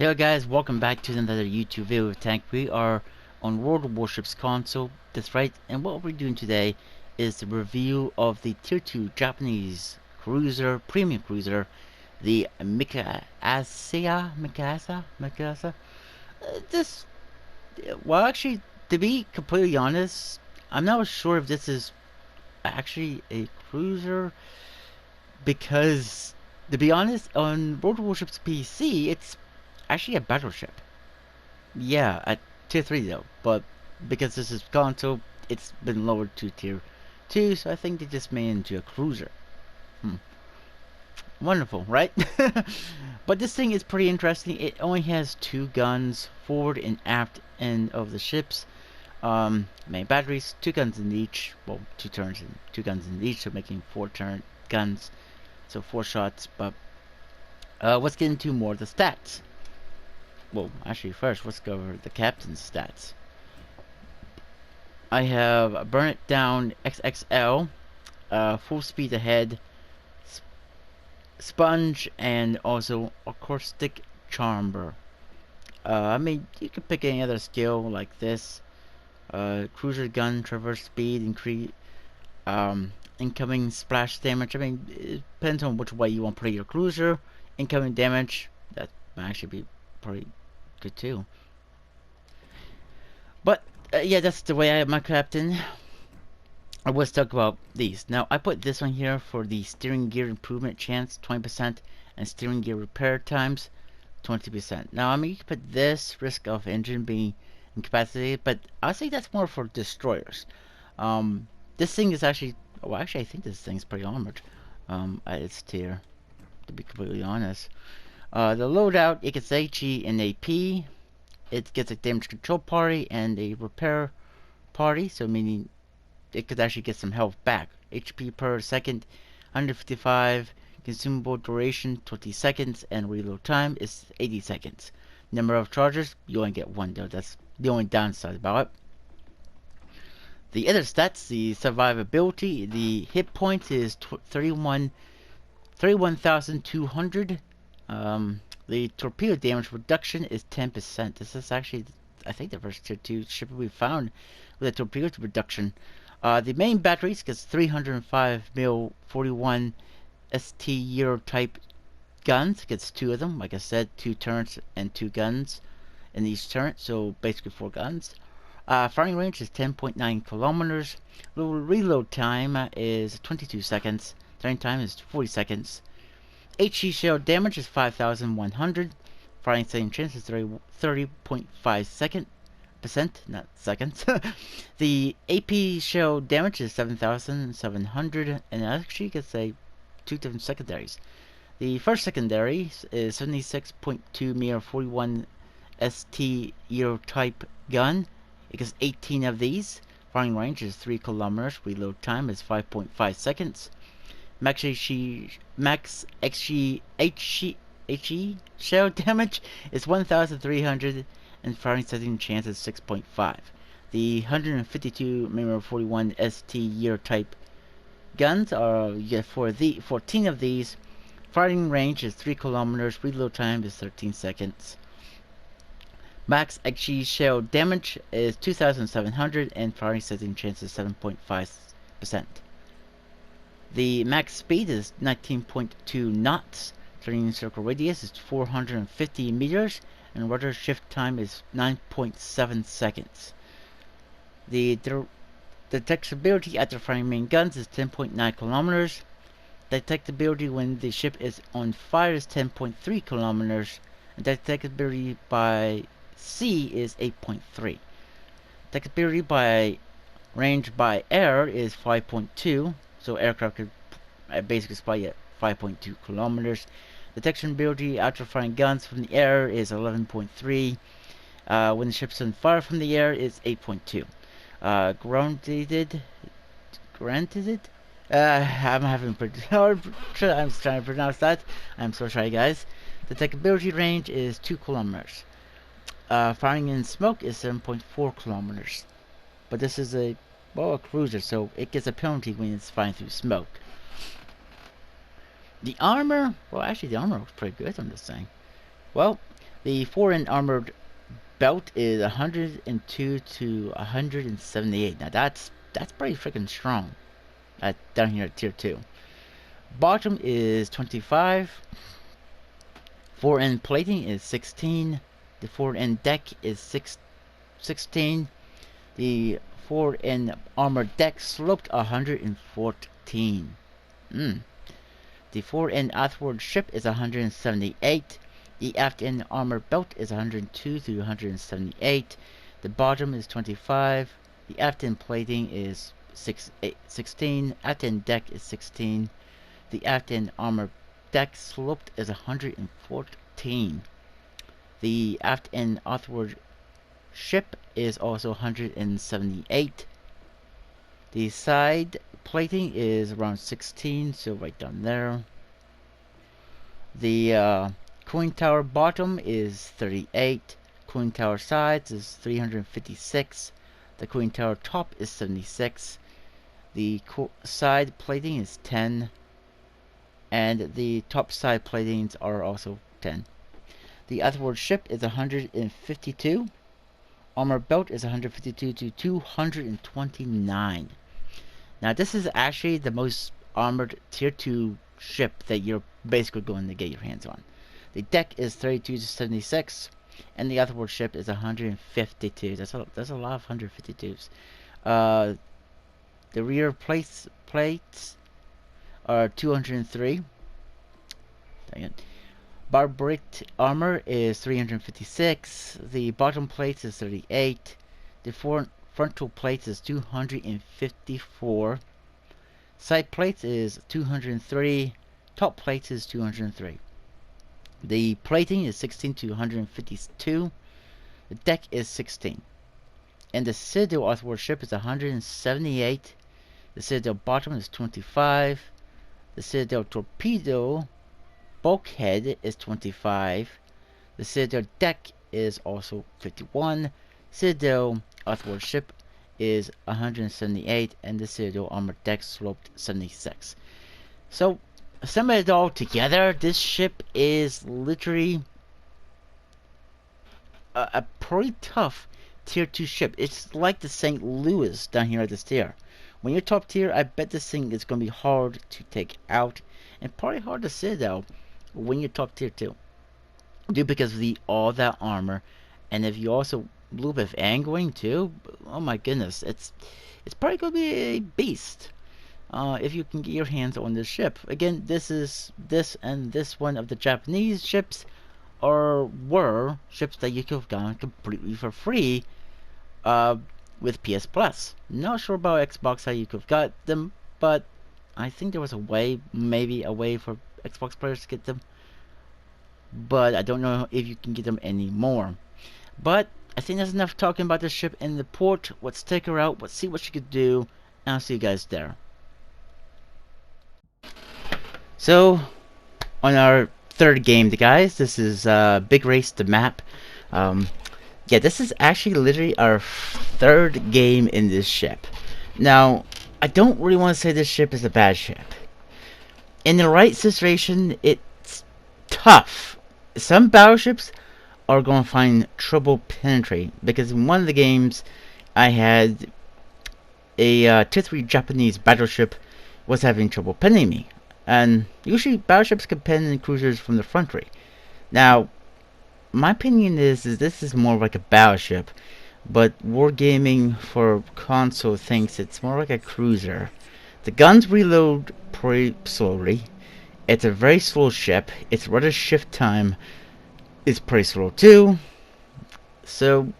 Yo guys, welcome back to another YouTube video tank. We are on World of Warships console, that's right, and what we're doing today is the review of the Tier 2 Japanese cruiser, premium cruiser, the Mikasa. This, well actually, to be completely honest, I'm not sure if this is actually a cruiser, because, to be honest, on World of Warships PC, it's actually a battleship. Yeah, at tier 3 though, but because this is console, it's been lowered to tier 2, so I think they just made it into a cruiser. Wonderful, right? But this thing is pretty interesting. It only has 2 guns, forward and aft end of the ships. Main batteries, 2 guns in each. Well, 2 turns and 2 guns in each, so making 4 turn guns, so 4 shots. But let's get into more of the stats. Well, actually, first, let's go over the captain's stats. I have Burn It Down XXL, Full Speed Ahead, Sponge, and also Acoustic Chamber. I mean, you can pick any other skill like this. Cruiser Gun, Traverse Speed, increase incoming splash damage. I mean, it depends on which way you want to play your cruiser. Incoming damage, that might actually be pretty good too. But yeah, that's the way I have my captain. I was talk about these. Now I put this one here for the steering gear improvement chance 20% and steering gear repair times 20%. Now I mean, you can put this risk of engine being incapacitated, but I think that's more for destroyers. This thing is actually, well, actually I think this thing's pretty armored at its tier, to be completely honest. The loadout, it gets HE and AP. It gets a damage control party and a repair party, so meaning it could actually get some health back. HP per second 155, consumable duration 20 seconds, and reload time is 80 seconds. Number of charges, you only get 1 though. That's the only downside about it. The other stats, the survivability, the hit points is 31,200. The torpedo damage reduction is 10%. This is actually, I think, the first tier 2 ship we found with a torpedo reduction. The main batteries gets 305 mil 41 ST Euro type guns. Gets 2 of them. Like I said, 2 turrets and 2 guns in each turret, so basically 4 guns. Firing range is 10.9 kilometers. Reload time is 22 seconds. Turning time is 40 seconds. HE shell damage is 5,100. Firing saving chance is 30.5%, not seconds. The AP shell damage is 7,700, and actually gets 2 different secondaries. The first secondary is 76.2 Mir 41 ST Euro type gun. It gets 18 of these. Firing range is 3 kilometers. Reload time is 5.5 seconds. Max HE shell damage is 1,300, and firing setting chance is 6.5. The 152 mm 41 ST year type guns are, you get 14 of these. Firing range is 3 kilometers. Reload time is 13 seconds. Max XG shell damage is 2,700, and firing setting chance is 7.5%. The max speed is 19.2 knots. Turning circle radius is 450 meters, and rudder shift time is 9.7 seconds. The detectability after firing main guns is 10.9 kilometers. Detectability when the ship is on fire is 10.3 kilometers, and detectability by sea is 8.3. Detectability by range by air is 5.2. So aircraft could basically spy at 5.2 kilometers. Detection ability after firing guns from the air is 11.3. When the ship's on fire from the air is 8.2. Granted, I'm having hard. I'm trying to pronounce that. I'm so sorry, guys. Detectability range is 2 kilometers. Firing in smoke is 7.4 kilometers. But this is a cruiser, so it gets a penalty when it's flying through smoke. The armor, well, actually, the armor looks pretty good on this thing. Well, The foreign armored belt is 102 to 178. Now that's pretty freaking strong. Down here at tier 2. Bottom is 25. Fore-end plating is 16. The fore-end deck is 16. The fore-end armor deck sloped 114. The fore-end athwart ship is 178. The aft-end armor belt is 102 to 178. The bottom is 25. The aft-end plating is 16. Aft-end deck is 16. The aft-end armor deck sloped is 114. The aft-end athwart ship is also 178. The side plating is around 16, so right down there. The cooling tower bottom is 38. Cooling tower sides is 356. The cooling tower top is 76. The side plating is 10. And the top side platings are also 10. The athwart ship is 152. Armor belt is 152 to 229. Now this is actually the most armored tier 2 ship that you're basically going to get your hands on. The deck is 32 to 76, and the athwart ship is 152. That's a lot of 152s. The rear plates are 203. Dang it. Barbaric armor is 356. The bottom plates is 38. The frontal plates is 254. Side plates is 203. Top plates is 203. The plating is 16 to 152. The deck is 16. And the Citadel athwart ship is 178. The Citadel bottom is 25. The Citadel Torpedo bulkhead is 25. The Citadel deck is also 51. Citadel athwart ship is 178, and the Citadel armor deck sloped 76. So, sum it all together, this ship is literally a pretty tough tier 2 ship. It's like the St. Louis down here at this tier. When you're top tier, I bet this thing is going to be hard to take out, and probably hard to Citadel when you're top tier 2. Due because of all that armor, and if you also a little bit of angling too, oh my goodness, it's probably going to be a beast. If you can get your hands on this ship. Again, this and this one of the Japanese ships were ships that you could have gotten completely for free with PS Plus. Not sure about Xbox how you could have got them, but I think there was a way, maybe a way for Xbox players to get them. But I don't know if you can get them anymore. But I think that's enough talking about the ship and the port. Let's take her out, let's see what she could do, and I'll see you guys there. So, on our third game, guys, this is Big Race the map. Yeah, this is actually literally our third game in this ship. Now, I don't really want to say this ship is a bad ship. In the right situation, it's tough. Some battleships are going to find trouble penetrating, because in one of the games, I had a tier 3 Japanese battleship was having trouble penning me. And usually battleships can pen cruisers from the frontry. Now, my opinion is this is more like a battleship, but Wargaming for console thinks it's more like a cruiser. The guns reload pretty slowly. It's a very slow ship. Its rudder shift time is pretty slow too. So,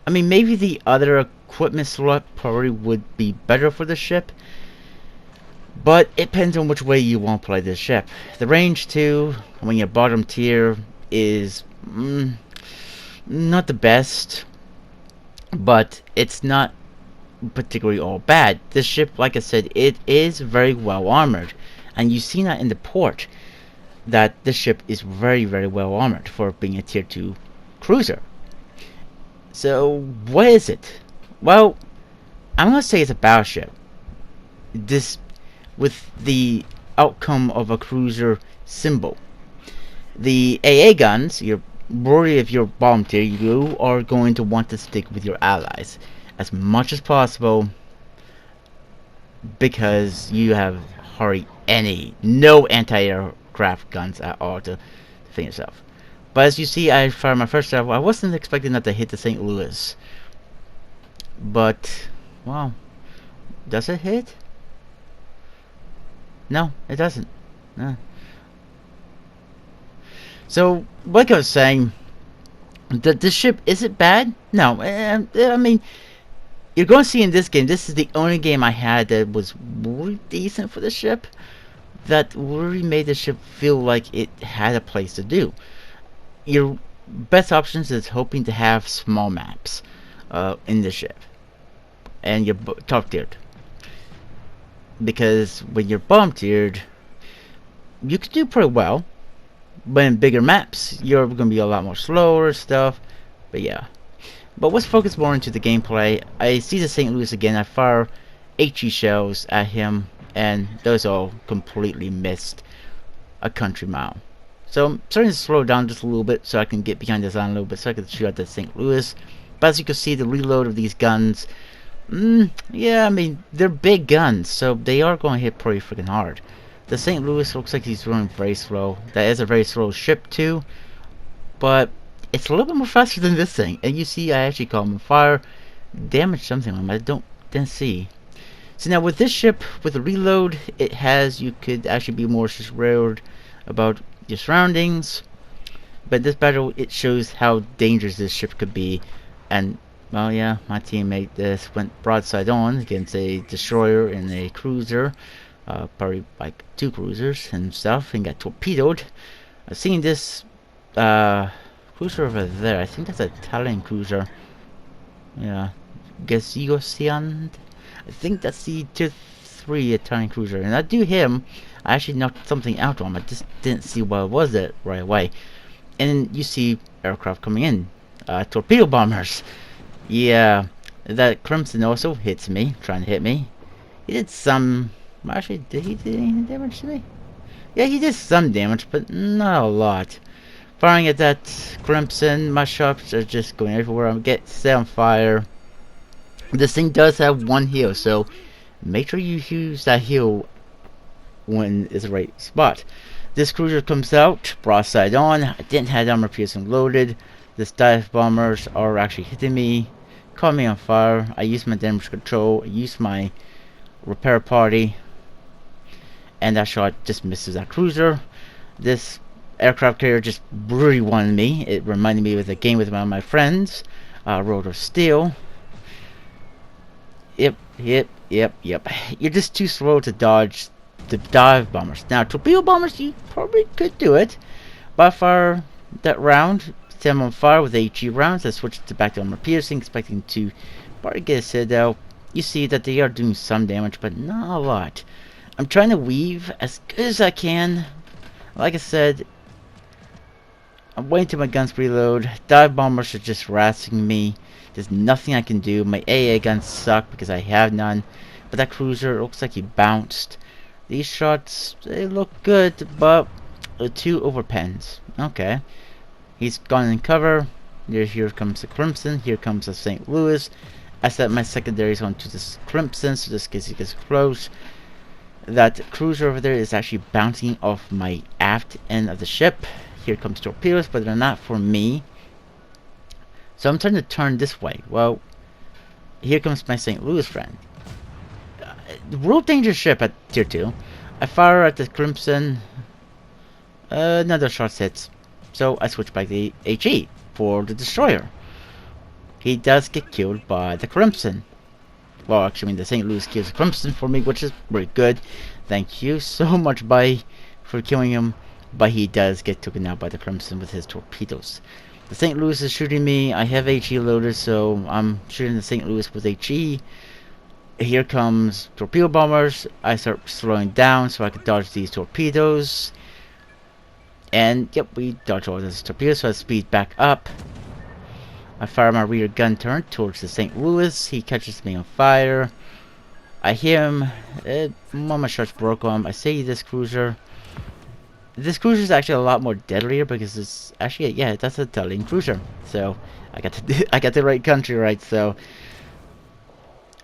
I mean, maybe the other equipment slot probably would be better for the ship, but it depends on which way you want to play this ship. The range too, when you're bottom tier, is not the best, but it's not particularly all bad. This ship, like I said, it is very well armored, and you've seen that in the port, that this ship is very, very well armored for being a tier 2 cruiser. So, what is it? Well, I'm going to say it's a battleship. This, with the outcome of a cruiser symbol. The AA guns, your worry if you're bombed here. You are going to want to stick with your allies as much as possible because you have hardly no anti-aircraft guns at all to defend yourself. But as you see, I fired my first shot. I wasn't expecting that to hit the St. Louis. But, wow. Does it hit? No, it doesn't. No. So, like I was saying, the ship, is it bad? No. I mean, you're going to see in this game, this is the only game I had that was really decent for the ship. That really made the ship feel like it had a place to do. Your best options is hoping to have small maps in the ship. And you're top tiered. Because when you're bomb tiered, you can do pretty well. But in bigger maps, you're going to be a lot more slower stuff. But yeah. But let's focus more into the gameplay. I see the St. Louis again. I fire HE shells at him. And those all completely missed a country mile. So I'm starting to slow down just a little bit so I can get behind this line a little bit so I can shoot at the St. Louis. But as you can see, the reload of these guns, yeah, I mean, they're big guns, so they are going to hit pretty freaking hard. The St. Louis looks like he's running very slow. That is a very slow ship too, but it's a little bit more faster than this thing. And you see, I actually caught him on fire, damaged something on him. I didn't see. So now with this ship, with the reload, it has, you could actually be more worried about your surroundings. But this battle, it shows how dangerous this ship could be. And, well, yeah, my teammate this went broadside on against a destroyer and a cruiser. Probably like 2 cruisers and stuff, and got torpedoed. I've seen this cruiser over there. I think that's an Italian cruiser. Yeah, Gasiosian. I think that's the Tier 3 Italian cruiser. And I do him. I actually knocked something out on him. I just didn't see what it was it right away. And you see aircraft coming in. Torpedo bombers. Yeah, that Crimson also hits me, trying to hit me. He did some... Actually, did he do any damage to me? Yeah, he did some damage, but not a lot. Firing at that Crimson, my shots are just going everywhere. I'm getting set on fire. This thing does have 1 heal, so make sure you use that heal when it's the right spot. This cruiser comes out, broadside on. I didn't have armor piercing loaded. This dive bombers are actually hitting me, caught me on fire. I used my damage control, I used my repair party, and that shot just misses that cruiser. This aircraft carrier just really wanted me. It reminded me of a game with one of my friends, Road of Steel. Yep. You're just too slow to dodge the dive bombers. Now, torpedo bombers, you probably could do it. By far, that round, set them on fire with HE rounds. I switched to back to armor piercing, expecting to probably get a citadel. You see that they are doing some damage, but not a lot. I'm trying to weave as good as I can. Like I said, I'm waiting till my guns reload. Dive bombers are just harassing me. There's nothing I can do. My AA guns suck because I have none. But that cruiser, it looks like he bounced. These shots, they look good, but 2 overpens. Okay. He's gone in cover. Here comes the Crimson. Here comes the St. Louis. I set my secondaries onto this Crimson, so just in case he gets close. That cruiser over there is actually bouncing off my aft end of the ship. Here comes torpedoes, but they're not for me. So I'm trying to turn this way. Well, here comes my St. Louis friend. Real dangerous ship at tier 2. I fire at the Crimson. Another shot hits. So I switch back to the HE for the destroyer. He does get killed by the Crimson. Well, actually, the St. Louis kills the Crimson for me, which is pretty good. Thank you so much, buddy, for killing him. But he does get taken out by the Crimson with his torpedoes. The St. Louis is shooting me. I have HE loaded, so I'm shooting the St. Louis with HE. Here comes torpedo bombers. I start slowing down so I can dodge these torpedoes. And, yep, we dodge all those torpedoes, so I speed back up. I fire my rear gun turn towards the St. Louis. He catches me on fire. I hear him. One of my shots broke on him. I see this cruiser. This cruiser is actually a lot more deadlier because it's actually, yeah, that's a deadly cruiser. So I got I got the right country right. So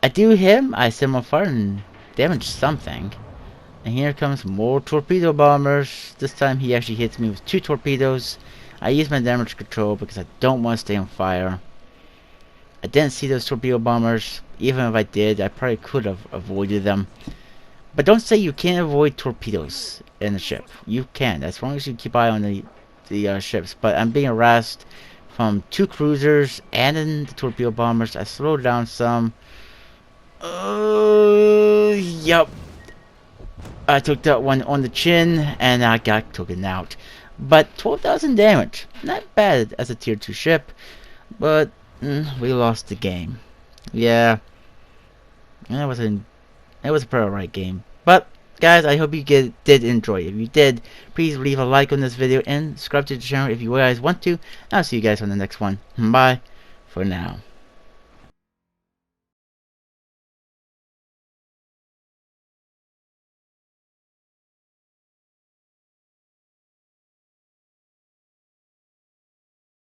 I do him. I set him on fire and damage something. And here comes more torpedo bombers. This time he actually hits me with 2 torpedoes. I use my damage control because I don't want to stay on fire. I didn't see those torpedo bombers. Even if I did, I probably could have avoided them. But don't say you can't avoid torpedoes in a ship. You can, as long as you keep eye on the ships. But I'm being harassed from 2 cruisers and then the torpedo bombers. I slowed down some. Yep. I took that one on the chin and I got taken out. But 12,000 damage. Not bad as a tier 2 ship. But we lost the game. Yeah. It was a pretty alright game. But guys, I hope you did enjoy. If you did, please leave a like on this video and subscribe to the channel if you guys want to. I'll see you guys on the next one. Bye for now.